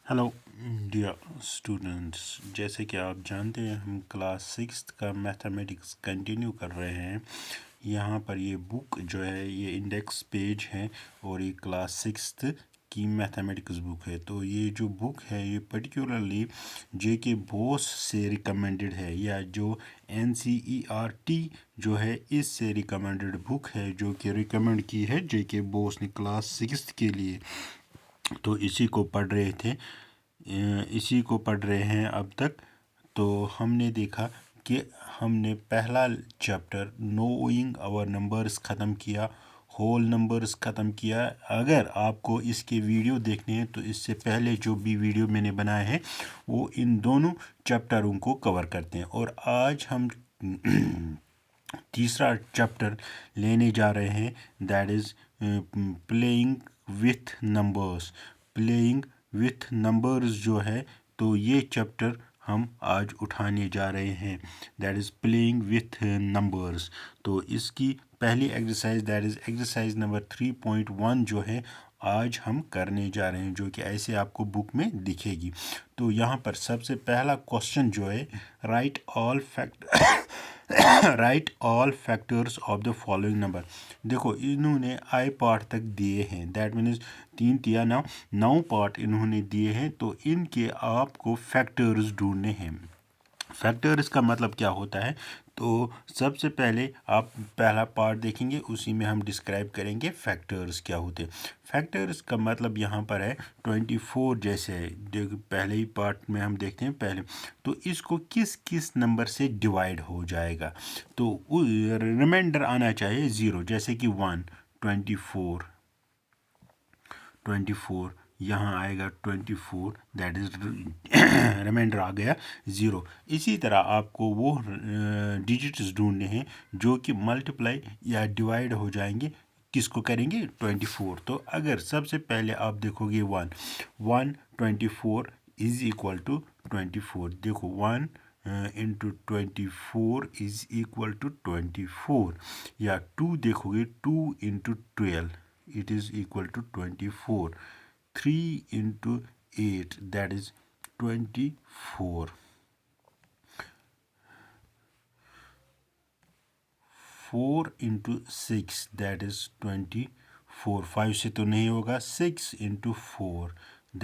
Hello dear students, जैसे कि आप जानते हैं हम क्लास सिक्स्थ का मैथमेटिक्स कंटिन्यू कर रहे हैं। यहाँ पर ये बुक जो है ये इंडेक्स पेज है और ये क्लास सिक्स्थ की मैथमेटिक्स बुक है। तो ये जो बुक है ये पर्टिकुलरली जेके बोस से रिकमेंडेड है, या जो NCERT जो है इससे रिकमेंडेड बुक है, जो कि रिकमेंड की है जेके बोस ने क्लास सिक्स्थ के लिए। तो इसी को पढ़ रहे हैं अब तक। तो हमने देखा कि हमने पहला चैप्टर नोइंग आवर नंबर्स ख़त्म किया, होल नंबर्स ख़त्म किया। अगर आपको इसके वीडियो देखने हैं तो इससे पहले जो भी वीडियो मैंने बनाए हैं वो इन दोनों चैप्टरों को कवर करते हैं। और आज हम तीसरा चैप्टर लेने जा रहे हैं, that is playing with numbers. Playing with numbers जो है, तो ये चैप्टर हम आज उठाने जा रहे हैं, that is playing with numbers. तो इसकी पहली exercise that is exercise number 3.1 जो है आज हम करने जा रहे हैं, जो कि ऐसे आपको बुक में दिखेगी। तो यहाँ पर सबसे पहला क्वेश्चन जो है, right all fact right all factors of the following number. देखो इन्होंने आई पार्ट तक दिए हैं, दैट मीन्स 3 3 9 पार्ट इन्होंने दिए हैं। तो इनके आपको फैक्टर्स ढूंढने हैं। फैक्टर्स का मतलब क्या होता है, तो सबसे पहले आप पहला पार्ट देखेंगे, उसी में हम डिस्क्राइब करेंगे फैक्टर्स क्या होते हैं। फैक्टर्स का मतलब यहाँ पर है 24 जैसे है, देखो पहले ही पार्ट में हम देखते हैं पहले। तो इसको किस किस नंबर से डिवाइड हो जाएगा, तो रिमाइंडर आना चाहिए 0, जैसे कि 1 24 24 यहाँ आएगा 24, दैट इज रिमाइंडर आ गया 0। इसी तरह आपको वो डिजिट्स ढूंढने हैं जो कि मल्टीप्लाई या डिवाइड हो जाएंगे, किसको करेंगे 24। तो अगर सबसे पहले आप देखोगे 1 1 24 इज इक्वल टू 24। देखो 1 इंटू 24 इज इक्वल टू 24, या 2 देखोगे 2 into 12 it is equal to 24, 3 into 8 that is 24, 4 into 6 that is 24, 5 से तो नहीं होगा, 6 into 4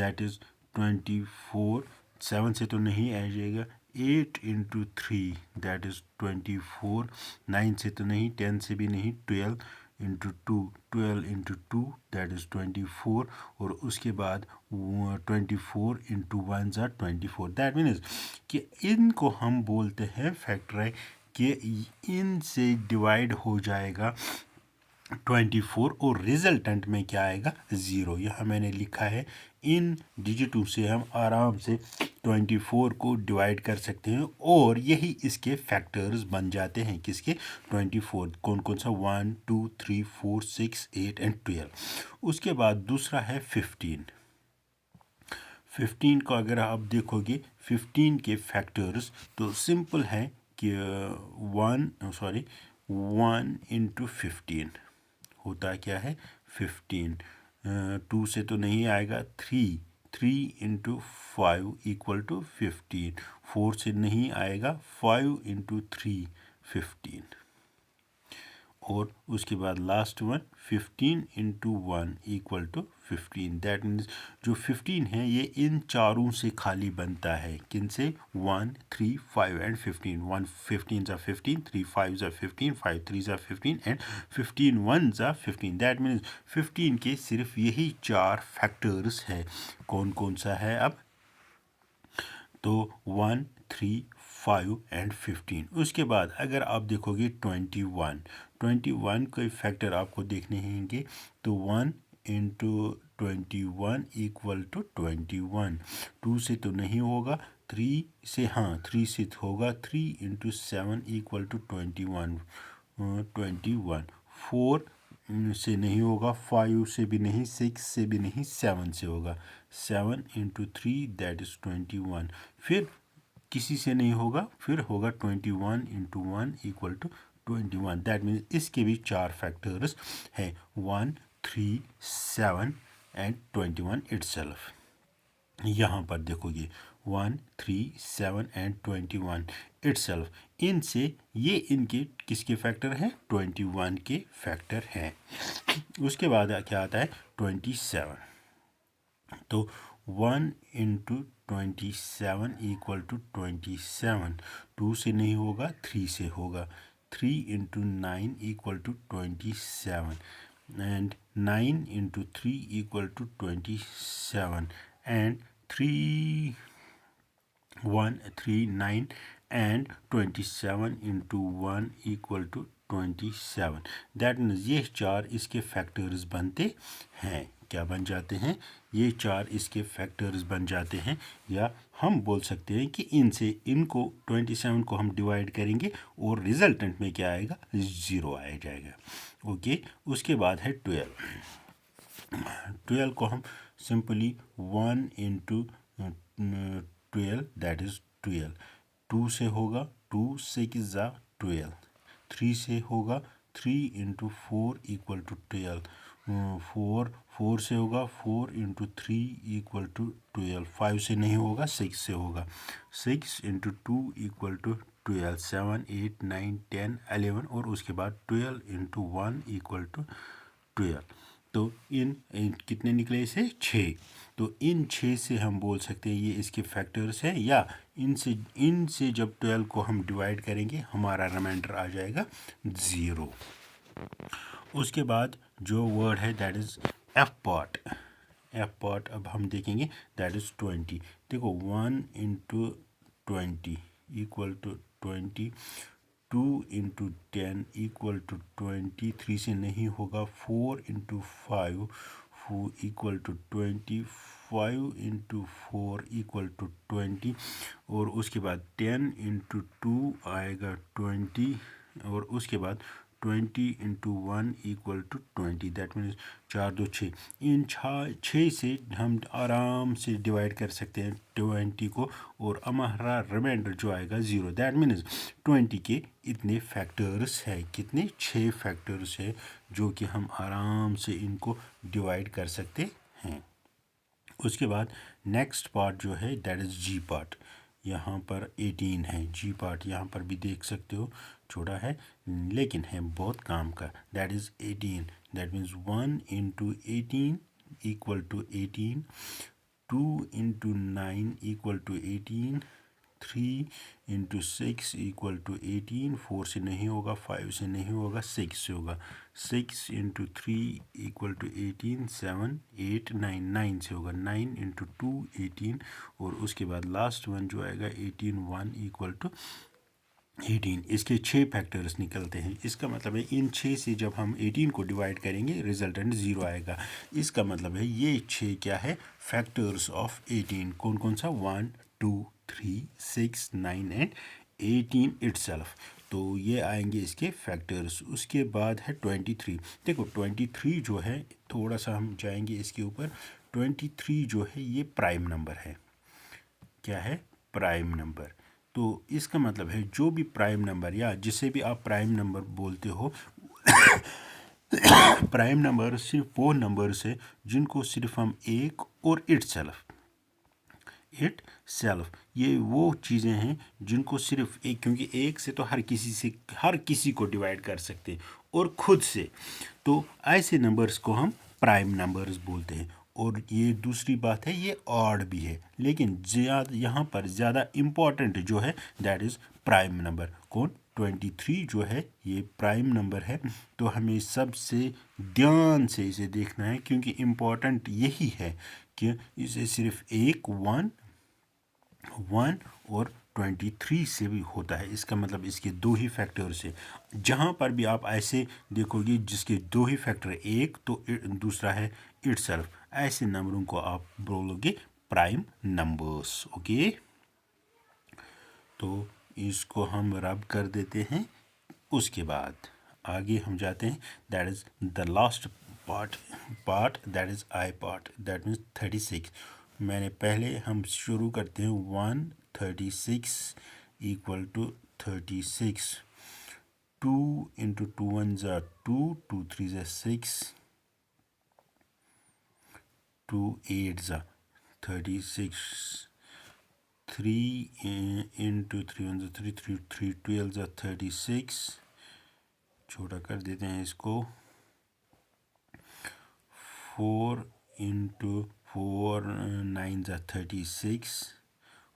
that is 24, 7 से तो नहीं आ जाएगा, 8 into 3 that is 24, 9 से तो नहीं, 10 से भी नहीं, 12 इंटू 2, 12 इंटू 2 दैट इज़ 24, और उसके बाद 24 इंटू 1 ज़ा 24। दैट मीन्स कि इनको हम बोलते हैं फैक्टर, कि इनसे डिवाइड हो जाएगा 24 और रिजल्टेंट में क्या आएगा 0। यहाँ मैंने लिखा है इन डिजिटों से हम आराम से 24 को डिवाइड कर सकते हैं, और यही इसके फैक्टर्स बन जाते हैं। किसके 24, कौन कौन सा 1 2 3 4 6 8 एंड 12। उसके बाद दूसरा है 15। 15 को अगर आप देखोगे 15 के फैक्टर्स तो सिंपल है कि 1 इंटू 15 होता क्या है 15, 2 से तो नहीं आएगा, 3 इंटू 5 इक्वल टू 15, 4 से नहीं आएगा, 5 इंटू 3 15, और उसके बाद last one 15 into 1 equal to 15। That means जो 15 है ये इन चारों से खाली बनता है, किन से 1 3 5 एंड 15। 1 15 ज़ा 15, 3 5 ज़ा 15, 5 3 ज़ा 15 एंड 15 1 ज़ा 15। दैट मीन्स 15 के सिर्फ यही 4 फैक्टर्स है। कौन कौन सा है अब, तो 1 3 5 एंड 15। उसके बाद अगर आप देखोगे 21 के फैक्टर आपको देखने होंगे, तो 1 इंटू 21 इक्वल टू 21, 2 से तो नहीं होगा, 3 से हाँ 3 से होगा, 3 इंटू 7 इक्वल टू 21, 4 से नहीं होगा, 5 से भी नहीं, 6 से भी नहीं, 7 से होगा, 7 इंटू 3 दैट इज़ 21। फिर किसी से नहीं होगा, फिर होगा 21 into 1 equal to 21। That means इसके भी 4 फैक्टर्स हैं, 1 3 7 एंड 21 इट्सेल्फ। यहाँ पर देखोगे 1, 3, 7 एंड 21 इटसेल्फ, इनसे ये इनके किसके फैक्टर हैं? 21 के फैक्टर हैं। उसके बाद क्या आता है? 27। तो 1 इंटू 27 इक्वल टू 27। 2 से नहीं होगा, 3 से होगा। 3 into 9 equal to 27 and 9 into 3 equal to 27 and 3 1 3 9 and 27 into 1 equal to 27। That means ये चार इसके फैक्टर्स बनते हैं। क्या बन जाते हैं? ये चार इसके फैक्टर्स बन जाते हैं, या हम बोल सकते हैं कि इनसे इनको 27 को हम डिवाइड करेंगे और रिजल्टेंट में क्या आएगा? 0 आ जाएगा। ओके, उसके बाद है 12। 12 को हम सिंपली 1 इंटू 12 दैट इज 12। 2 से होगा, 2 6 ज़ा 12। 3 से होगा, 3 इंटू 4 इक्वल टू 12। 4 से होगा, 4 इंटू 3 इक्वल टू 12। 5 से नहीं होगा, 6 से होगा। 6 इंटू 2 इक्वल टू 12। 7 8 9 10 11 और उसके बाद 12 इंटू 1 इक्वल टू 12। तो इन कितने निकले इसे? 6। तो इन 6 से हम बोल सकते हैं ये इसके फैक्टर्स हैं, या इनसे जब 12 को हम डिवाइड करेंगे हमारा रिमाइंडर आ जाएगा 0। उसके बाद जो वर्ड है that is F part. F part अब हम देखेंगे दैट इज़ 20। देखो 1 into 20 equal to 20। 2 into 10 equal to 20। 3 से नहीं होगा। 4 into 5 equal to 20। 5 into 4 equal to 20 और उसके बाद 10 इंटू 2 आएगा 20 और उसके बाद 20 into 1 equal to 20। That means 4 2 6। इन 6 से हम आराम से डिवाइड कर सकते हैं 20 को और हमारा रिमाइंडर जो आएगा 0। दैट मीन्स 20 के इतने फैक्टर्स हैं। कितने? 6 फैक्टर्स हैं जो कि हम आराम से इनको डिवाइड कर सकते हैं। उसके बाद नेक्स्ट पार्ट जो है दैट इज़ जी पार्ट। यहाँ पर 18 है। जी पार्ट यहाँ पर भी देख सकते हो, छोटा है लेकिन है बहुत काम का। That is 18। That means 1 into 18 equal to 18। 2 into 9 equal to 18। 3 into 6 equal to 18। 4 से नहीं होगा, 5 से नहीं होगा, 6 से होगा। 6 इंटू 3 इक्वल टू 18। 7 8 9 9 से होगा। 9 इंटू 2 18 और उसके बाद लास्ट वन जो आएगा 18 1 इक्वल टू 18। इसके 6 फैक्टर्स निकलते हैं। इसका मतलब है इन 6 से जब हम 18 को डिवाइड करेंगे रिजल्टेंट 0 आएगा। इसका मतलब है ये 6 क्या है? Factors of 18। कौन कौन सा? 1 2 3 6 9 एंड 18 इटसेल्फ। तो ये आएंगे इसके फैक्टर्स। उसके बाद है 23। देखो 23 जो है, थोड़ा सा हम जाएंगे इसके ऊपर। 23 जो है ये प्राइम नंबर है। क्या है? Prime number. तो इसका मतलब है जो भी प्राइम नंबर या जिसे भी आप प्राइम नंबर बोलते हो प्राइम नंबर सिर्फ वो नंबर्स है जिनको सिर्फ हम एक और इट सेल्फ ये वो चीज़ें हैं जिनको सिर्फ एक, क्योंकि एक से तो हर किसी को डिवाइड कर सकते हैं और खुद से, तो ऐसे नंबर्स को हम प्राइम नंबर्स बोलते हैं। और ये दूसरी बात है ये ऑड भी है, लेकिन ज़्यादा यहाँ पर ज़्यादा इम्पॉर्टेंट जो है दैट इज़ प्राइम नंबर। कौन? 23 जो है ये प्राइम नंबर है। तो हमें सबसे ध्यान से इसे देखना है क्योंकि इम्पॉर्टेंट यही है कि इसे सिर्फ एक 1 और 23 से भी होता है। इसका मतलब इसके दो ही फैक्टर से, जहाँ पर भी आप ऐसे देखोगे जिसके दो ही फैक्टर, एक तो दूसरा है इटसेल्फ, ऐसे नंबरों को आप बोलोगे प्राइम नंबर्स। ओके, तो इसको हम रब कर देते हैं। उसके बाद आगे हम जाते हैं that is the last part that is I part. That means 36। मैंने पहले हम शुरू करते हैं 136 इक्वल टू 36। 2 इंटू 2 1 ज़ा 2, 2 3 ज़ा 6, 2 8 ज़ा 36 3 into 3 1 3 3 3 12 36 छोटा कर देते हैं इसको 4 into 4 9 36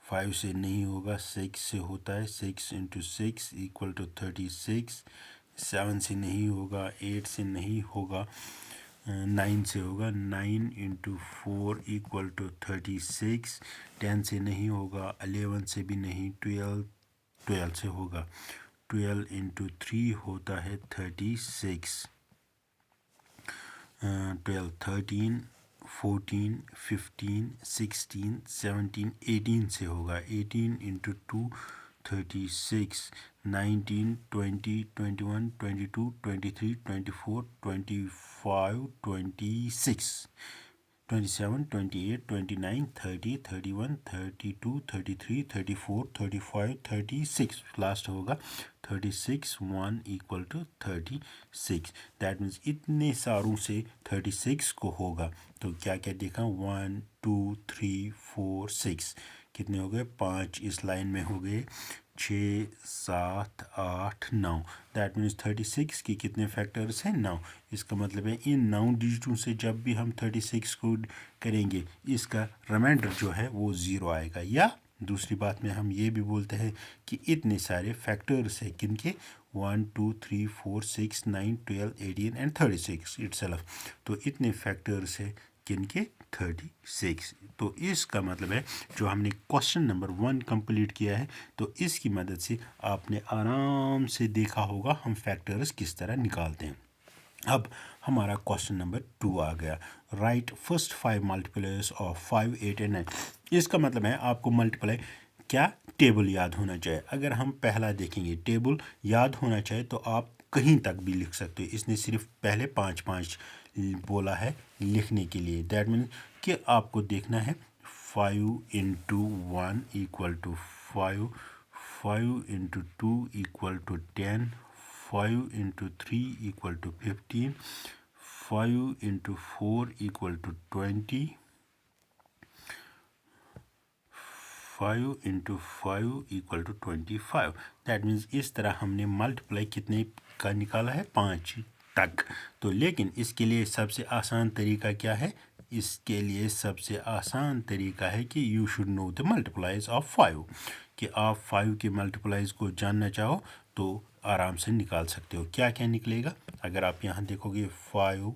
5 से नहीं होगा 6 से होता है 6 into 6 equal to 36 7 से नहीं होगा 8 से नहीं होगा 9 से होगा 9 into 4 equal to 36 10 से नहीं होगा 11 से भी नहीं 12 से होगा 12 into 3 होता है 36 12 13 14 15 16 17 18 से होगा 18 into 2 36 19 20 21 22 23 24 25 26 27 28 29 30 31 32 33 34 35 36 लास्ट होगा 36 1 equal to 36 दैट मीन्स इतने सारों से 36 को होगा तो क्या क्या देखा 1 2 3 4 6 कितने हो गए 5 इस लाइन में हो गए 6 7 8 9 दैट मीन्स 36 की कितने फैक्टर्स हैं 9 इसका मतलब है इन 9 डिजिटों से जब भी हम 36 को करेंगे इसका रिमाइंडर जो है वो 0 आएगा या दूसरी बात में हम ये भी बोलते हैं कि इतने सारे फैक्टर्स हैं किनके 1 2 3 4 6 9 12 18 एंड 36 इटसेल्फ तो इतने फैक्टर्स हैं किनके 36 तो इसका मतलब है जो हमने क्वेश्चन नंबर 1 कंप्लीट किया है तो इसकी मदद से आपने आराम से देखा होगा हम फैक्टर्स किस तरह निकालते हैं अब हमारा क्वेश्चन नंबर 2 आ गया right first 5 multipliers of 5 8 and 9 इसका मतलब है आपको मल्टीप्लाई क्या टेबल याद होना चाहिए अगर हम पहला देखेंगे टेबल याद होना चाहिए तो आप कहीं तक भी लिख सकते हो इसने सिर्फ पहले 5 बोला है लिखने के लिए दैट मीन कि आपको देखना है 5 into 1 equal to 5 5 into 2 equal to 10 5 into 3 equal to 15 5 into 4 equal to 20 5 into 5 equal to 25 that means इस तरह हमने मल्टीप्लाई कितने का निकाला है 5 तक तो लेकिन इसके लिए सबसे आसान तरीका क्या है इसके लिए सबसे आसान तरीका है कि you should know the multiplies of 5 कि आप 5 के मल्टीप्लाइज को जानना चाहो तो आराम से निकाल सकते हो क्या क्या निकलेगा अगर आप यहाँ देखोगे 5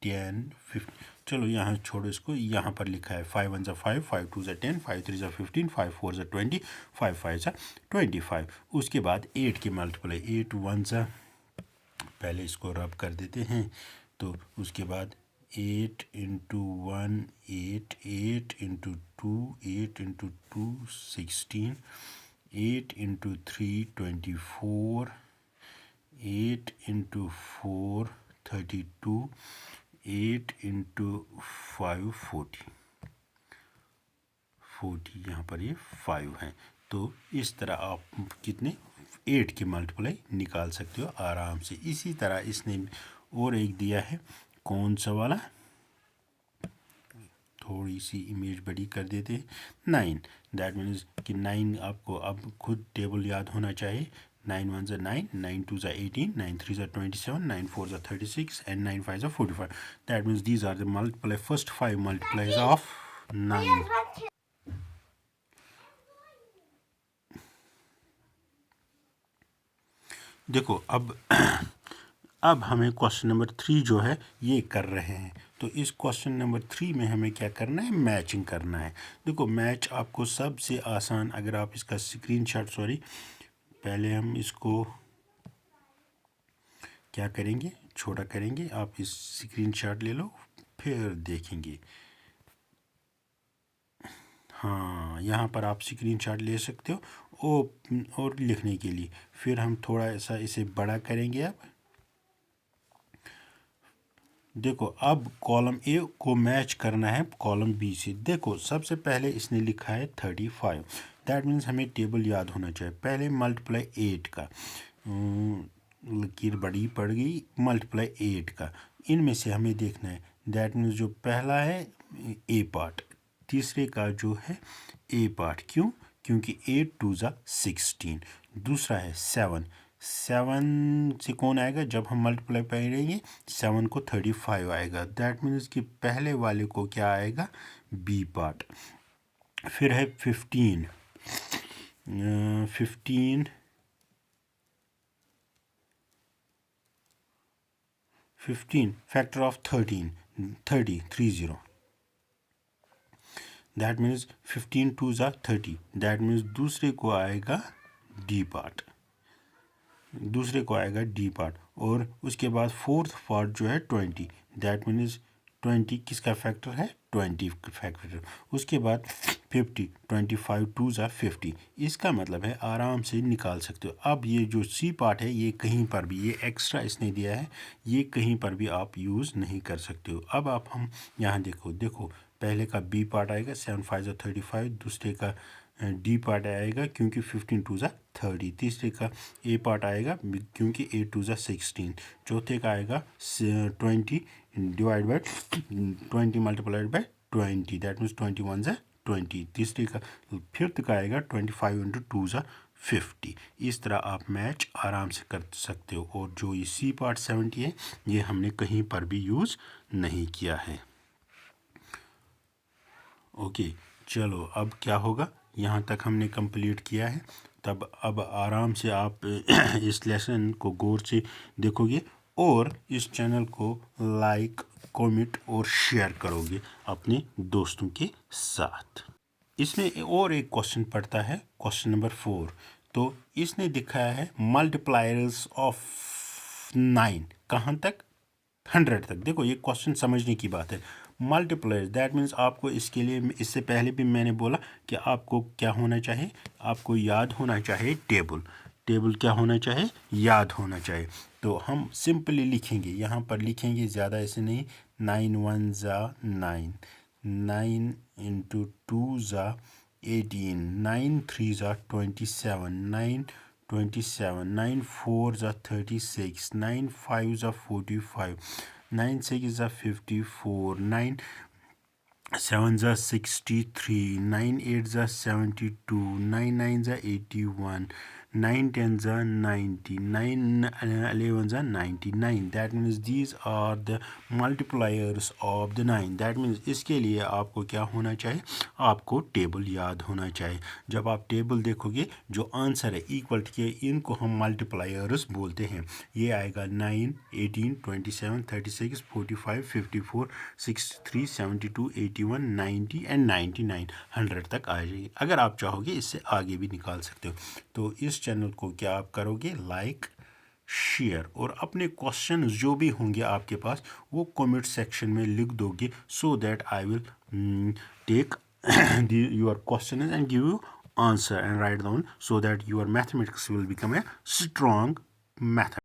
10 15 चलो यहाँ छोड़ो इसको यहाँ पर लिखा है 5 1 5 5 2 10 5 3 15 5 4 20 5 5 25 उसके बाद 8 के मल्टीप्लाई 8 1 पहले इसको रब कर देते हैं तो उसके बाद 8 into 1 8 8 into 2 8 into 2 16 8 into 3 24 8 into 4 32 8 into 5 40 यहाँ पर ये 5 है तो इस तरह आप कितने 8 के मल्टीप्लाई निकाल सकते हो आराम से इसी तरह इसने और एक दिया है कौन सा वाला थोड़ी सी इमेज बड़ी कर देते हैं 9 दैट मीन्स कि 9 आपको अब खुद टेबल याद होना चाहिए 9 1 9 9 2 18 9 3 27 9 4 36 and 9 5 45 that means these are the multiply first 5 multiplies of 9 देखो अब हमें क्वेश्चन नंबर 3 जो है ये कर रहे हैं तो इस क्वेश्चन नंबर 3 में हमें क्या करना है मैचिंग करना है देखो मैच आपको सबसे आसान अगर आप इसका स्क्रीनशॉट पहले हम इसको क्या करेंगे छोटा करेंगे आप इस स्क्रीनशॉट ले लो फिर देखेंगे हाँ यहाँ पर आप स्क्रीनशॉट ले सकते हो और लिखने के लिए फिर हम थोड़ा सा इसे बड़ा करेंगे अब देखो अब कॉलम ए को मैच करना है कॉलम बी से देखो सबसे पहले इसने लिखा है 35 दैट मीन्स हमें टेबल याद होना चाहिए पहले मल्टीप्लाई 8 का लकीर बड़ी पड़ गई मल्टीप्लाई 8 का इनमें से हमें देखना है दैट मीन्स जो पहला है ए पार्ट तीसरे का जो है ए पार्ट, क्यों? क्योंकि 8 2 ज़ा 16। दूसरा है 7, 7 से कौन आएगा? जब हम मल्टीप्लाई करेंगे 7 को 35 आएगा। दैट मीन्स कि पहले वाले को क्या आएगा? B part. फिर है 15, 15 फैक्टर ऑफ 13, 30। दैट मीन्स 15 2 ज़ा 30। दैट मीन्स दूसरे को आएगा डी पार्ट, दूसरे को आएगा डी पार्ट। और उसके बाद फोर्थ पार्ट जो है 20। दैट मीन्स 20 किसका फैक्टर है? 20 फैक्टर। उसके बाद 50, 25 2 ज़ा 50। इसका मतलब है आराम से निकाल सकते हो। अब ये जो सी पार्ट है ये कहीं पर भी, ये एक्स्ट्रा इसने दिया है, ये कहीं पर भी आप यूज़ नहीं कर सकते हो। अब आप हम यहाँ देखो पहले का बी पार्ट आएगा 7 5 ज़ा 35। दूसरे का डी पार्ट आएगा क्योंकि 15 2 ज़ा 30। तीसरे का ए पार्ट आएगा क्योंकि 8 2 ज़ा 16। चौथे का आएगा 20 divide by 20 multiplied by 20। That means 21 ज़ा 20। तीसरे का फिफ्थ का आएगा 25 इंटू 2 ज़ा 50। इस तरह आप मैच आराम से कर सकते हो। और जो ये सी पार्ट 70 है ये हमने कहीं पर भी यूज़ नहीं किया है। ओके चलो, अब क्या होगा? यहाँ तक हमने कंप्लीट किया है। तब अब आराम से आप इस लेसन को गौर से देखोगे और इस चैनल को लाइक, कमेंट और शेयर करोगे अपने दोस्तों के साथ। इसमें और एक क्वेश्चन पड़ता है, क्वेश्चन नंबर 4। तो इसने दिखाया है मल्टीप्लायर्स ऑफ 9 कहाँ तक? 100 तक। देखो ये क्वेश्चन समझने की बात है। मल्टीप्लायर्स दैट मीन्स आपको इसके लिए, इससे पहले भी मैंने बोला कि आपको क्या होना चाहिए? आपको याद होना चाहिए टेबल। टेबल क्या होना चाहिए? याद होना चाहिए। तो हम सिंपली लिखेंगे, यहाँ पर लिखेंगे, ज़्यादा ऐसे नहीं। 9 1 ज़ा 9, 9 इंटू 2 ज़ा 18, 9 3 ज़ा 27, 9 27, 9 4 ज़ा 36, 9 5 ज़ा 45, 9 6 ज़ा 54, 9 7 ज़ा 63, 9 8 ज़ा 72, 9 9 ज़ा 81, 9 10 ज़ा 90, 9 11 ज़ा 99। That means these are the multipliers of the 9। That means इसके लिए आपको क्या होना चाहिए? आपको टेबल याद होना चाहिए। जब आप टेबल देखोगे जो आंसर है इक्वल के, इनको हम मल्टीप्लायर्स बोलते हैं। ये आएगा 9 18 27 36 45 54 63 72 81 90 एंड 99 100 तक आ जाएगी। अगर आप चाहोगे इससे आगे भी निकाल सकते हो। तो इस चैनल को क्या आप करोगे? लाइक, शेयर और अपने क्वेश्चन जो भी होंगे आपके पास वो कमेंट सेक्शन में लिख दोगे, so that I will take your questions and give you answer and write down, so that your mathematics will become a strong mathematics.